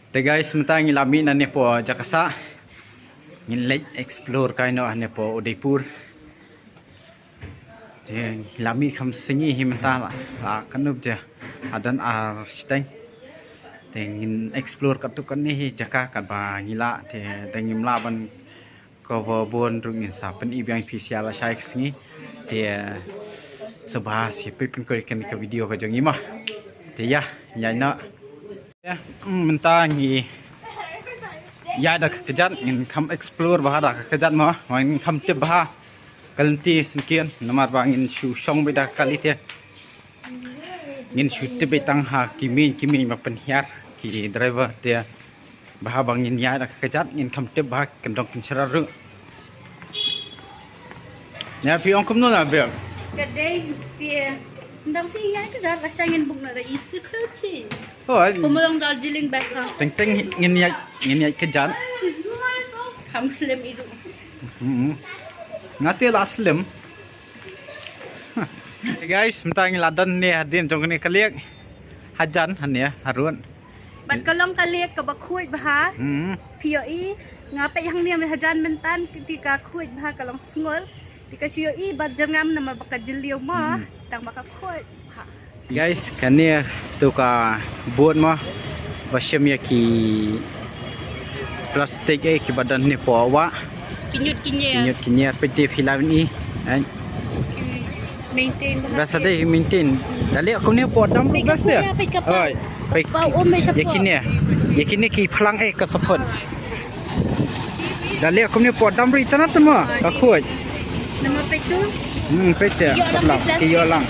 Te guys, sementara ngilami na ne po Jakarta. Ngilek explore kaino ne po Udaipur. Te ngilami kham singi himta la kanub je adan ar steng. Te ngin explore katukan ni Jakarta kat ba ngila te dengim laban cover bon rung in sa pen ibyang pisial shai singi te sebah si pipin ko kan ka video ka jong ima. Te ya na mentah ni ya dah kejat ingin kam explore bah dah kejat mah ingin kam tip bah kalanti sekian nomor bang ingin shong beda kali dia ingin shoot betang ha kimi ma penhiar ki driver dia bah bang ingin ya dah kejat ingin kam tip bah kendong kencara ru ya pi ong kum no la be kedai dia ndang si ya kejat rasa ingin buk na isi kerci. Oh, Pemulung Darjeeling best ha. teng ingin ya kejat. Ham slim itu. Ngati lah slim. Guys, mentang ladan ni hadin jong ni kaliak hajan han ya harun. Bat kalong kaliak ka bakhuit bah. POE ngapai yang ni hajan mentan ketika khuit bah kalong sngol. Ketika POE bat jangam nama bakal jeliu mah tang bakal khuit. Guys, kani tu ka boat mah basyam ya ki plastik ki badan ni po awak. Kinyut peti filam ni. Maintain bah. Biasa deh maintain. Dali aku ni po dam bas dia. Oi. Yakini ki plang ka sapon. Dali aku ni po dam ri tanat semua. Aku. Nama petu? Pecah. Pelang. Kiyo lang.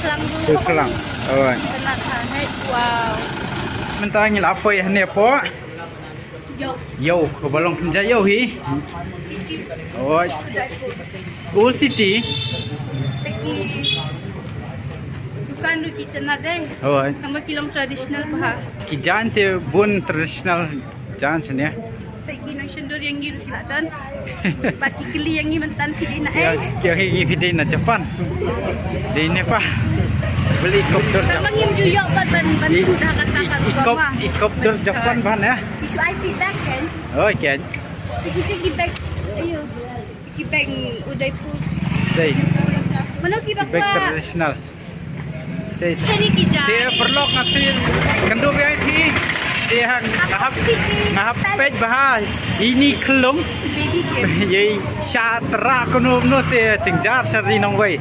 Pelang. Oi. Wow. Mentang ni apa ya ni po? Yo, ke balong penja yo hi. Oi. Old City. Pergi bukan du kita nak deh. Oi. Kamu kilong tradisional bah. Ki jan te bun tradisional jan sini. Pergi nang sendor yang giru silatan. Pati keli yang ni mentan kili nak Kyo hi video na Japan. Di ne pa. Beli kopter Japan. Bangim juga ban sudah katakan gua. Kopter Japan ban ya. Isu I feedback kan. Oh, kan. Pergi back. Ayo. Pergi back Udaipur. Dai. Mana kita Back buat? tradisional. Dai. Cari kijang. Dia perlok ngasih kendu VIP. Dia ngahap pej bahai. Ini kelum. Baby game. Ye syatra kono no te cingjar sari nong wei.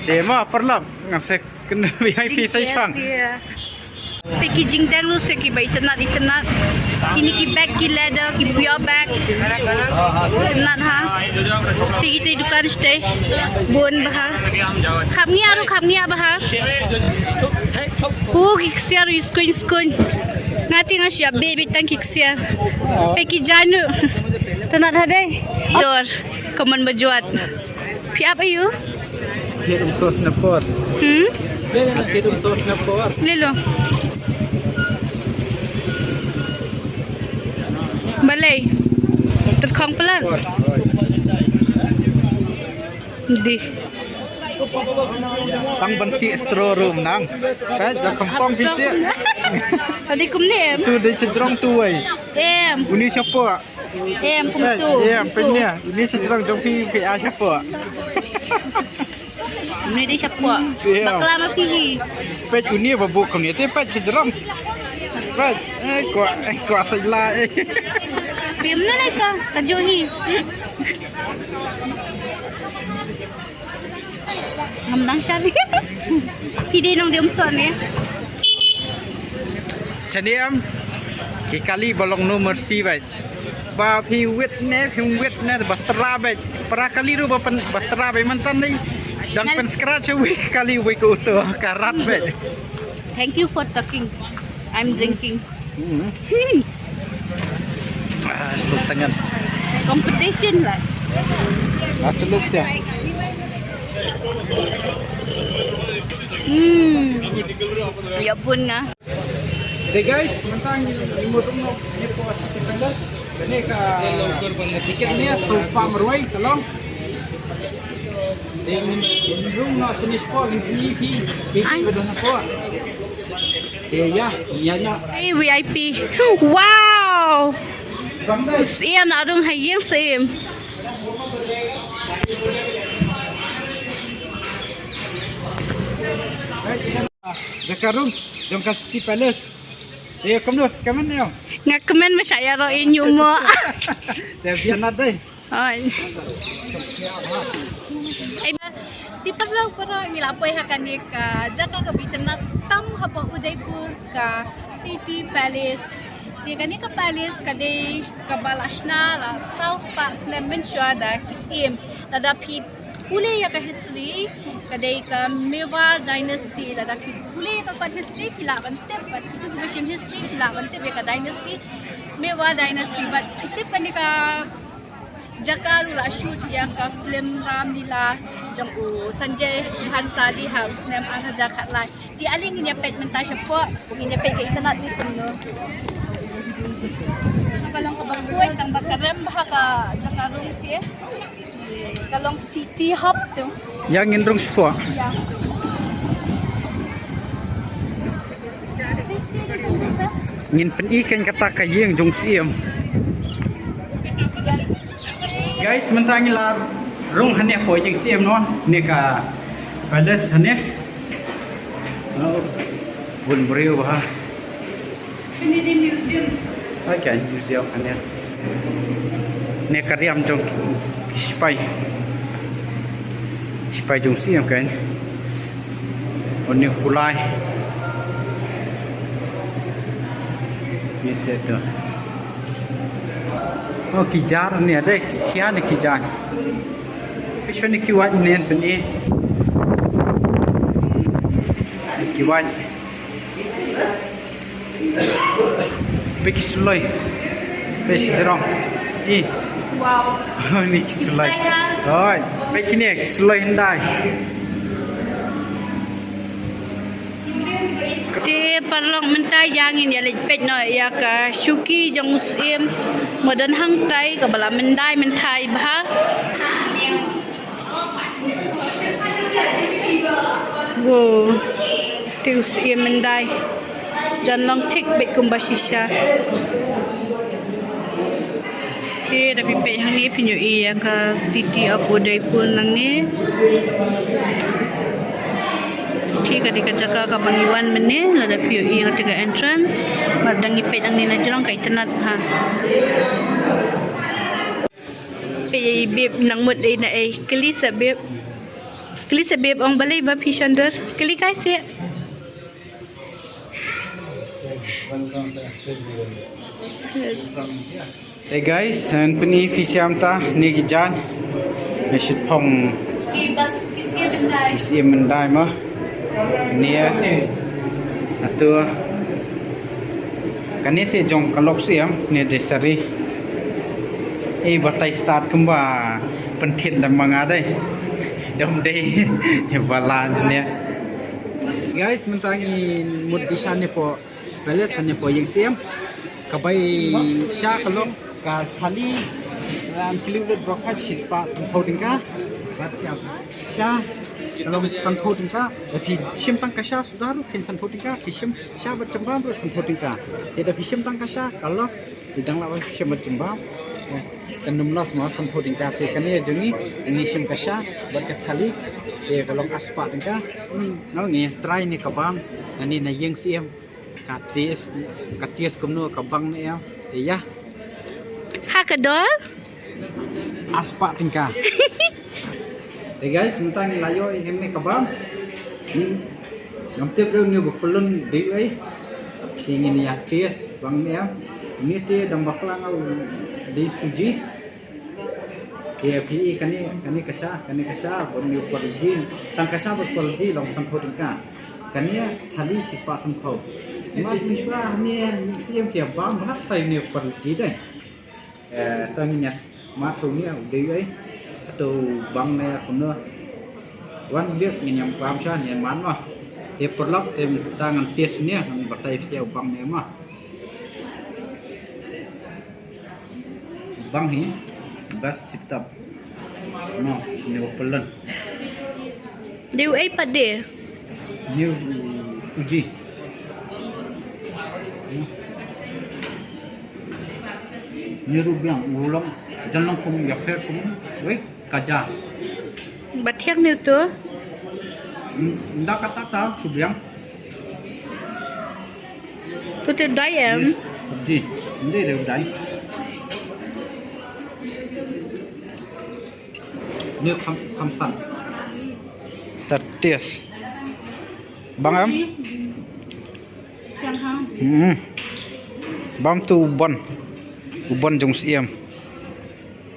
Te ma perlok ngasih kendu VIP saya fang. Pergi jingdang lu seki bayi tenat. Ini ki bag ki leather ki pure bags. Tenat ha. Pergi tu dukan stay. Bon bah. Kami bah. Kiksiar iskun. Ngati ngasya baby tang kiksiar. Pergi janu. Tenat ha deh. Dor. Kaman berjuat. Pi apa you? Hidup sos napor. Hidup sos napor. Lelo. Balai. Terkong pelan. Di. Tang bansi store room nang. Ka ja kampong pisi. Tadi kum ni em. Tu de cenderung tu wei. Em. Uni siapa? Em kum tu. Ya, pennya. Ini cenderung jong PA siapa? Ini dia siapa? Bakla ma pilih. Pej uni babu kum ni te pej cenderung. Pej kuat sila. Pim na lai ka. Tajo ni. Ngam nang syari. Pidi nang diom son ni. Sediam kali bolong no mercy bai. Ba phi wit ne batra bai. Para kali ru ba batra bai mantan ni. Dan pen scratch we kali we ko to karat bai. Thank you for talking. I'm drinking. Sultangan. Competition lah. Celup dia. Ya pun nga. Okay guys, mentang imutong no ni po City Palace. Kani ka tiket niya so spam roy kalong. Ding room na sinis po, hindi PVP ko na po. ya nya Hey, VIP. Wow. Usiem na dong hayeng sim. Jakarum jom ka City Palace. Kamu kamu ni. Nga comment masyaya ro inyo mo. Dia biar nadai. Ay. Ay, di parang ngilapoy hakani ka jaka ka bitna tam haba Udaipur ka City Palace. Di kani ka palace kadai ka Balashna la South Park Snapman Shwada kisim tada pi pule ya ka history kadai ka Mewar Dynasty la da ki pule ka history kilabante but itu version history kilabante be ka dynasty Mewar Dynasty but kitip kani ka Jakaru la shoot yang ka film Ram Lila jang Sanjay Bhansali house nem ana jakat lai di aling ni pet menta syapo ini pet ke internet ni kuno kalong ka barboy tang bakarem bah ka Jakaru ti kalong city hub tu Yang indrung semua. yang Ngin pen ikan kata kayeng jong siem. Guys, mentang lar rung hanya po jeng siem no. Ni ka palace hanya. Oh, bun beriu bah. ini di museum Okay, museum hanya. Ni ka riam jong Sipai jong siem kan. Oni kulai. Ni seto. Oh, kijar ni ada kian ni kijar. Pisau ni kiwat ni ni. Kiwat. Piksloi. Pesdrong. Ni. wow Ni kisloi. Oi, pekini kisloi ndai. Ti parlong mentai yang ini le pet no ya ka Shuki jang museum modern hang tai ka bala mendai mentai bah wow ti museum mendai jan long tik bet kumbasisha ti tapi pet hang ni pinyo ya ka City of Udaipur nang ni ठीक है देखा जगह का बंगीवान मने लदा पियो ई का entrance बरदंगी पे दंगी ना जरंग का इतना हाँ पे बेब नंगमut ए ना ए keli sebeb ong balai ba pishander keli kai se Hey guys, and peni fisiam ta ni gijan. Mesit pong ki bas kisi bendai isi mendai mah. Ni atau kan itu jong kalok siam ni desari. Batai start kemba pentit dan mengadai. Dom day balan ni. Guys, mentangi mud di sana po palace sana po yang siam. Kabai sya kalong ka thali kilometer brokat sispa sampotingka. Berarti sya kalau sampotingka tapi sim tangkasya sudah ru ken sampotingka sim sya bercembam ru sampotingka. Tidak sim tangkasya kalau tidak lawan sim bercembam. Dan 16 mah sampotingka te kan ya jungi ini sim kasya berkat thali kalau aspa tingka. No ngi try ni kabang ani na yeng sim katies kumno kabang ni ya hakadol aspa tingka. Guys, mentang layo ini kabang ni namte bro ni bukulun di ai ingin ya ties bang ni ini te dam baklang au di suji ya pi kani kasha bang ni perji tang kasha berperji long sampotingka kania thali sispa sampau mat miswa ni siam kia bang hat thai ni perji dai tangnya masuk ni di ai atau bang ni kuno wan biak ni yang paham sah ni man mah te perlok te tangan ties ni ang batai kia bang ni mah bang ni bas tip-top no ni pelan Dew ai pade new suji niru biang ulang jangan kum ya per kum wei kaja Batiak ni tu. ndak kata ta tu biang Tu tu dayam. sabji ini dia udai ni khamsan terties bang am Yang ha. bam tu ubon jong siam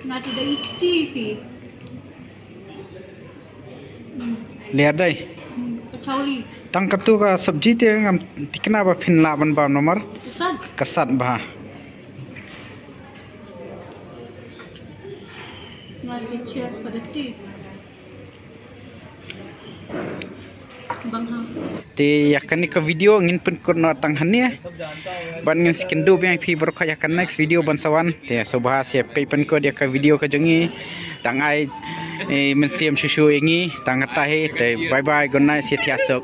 Nanti dah ikti fi. lihat dai Kacauli. tang katu ka sabji te ngam tikna ba phin la ban ba nomor Sad. kasat ba Nanti cheers for the tea. Bang ha. te yakani ka video ngin pun ko na tang hania ban ngin skindu bi phi bar kha yakan next video ban sawan te subha se pe pen ko dia ka video ka jangi tang ai men siam shushu ingi tang ta he te bye bye good night se thiasok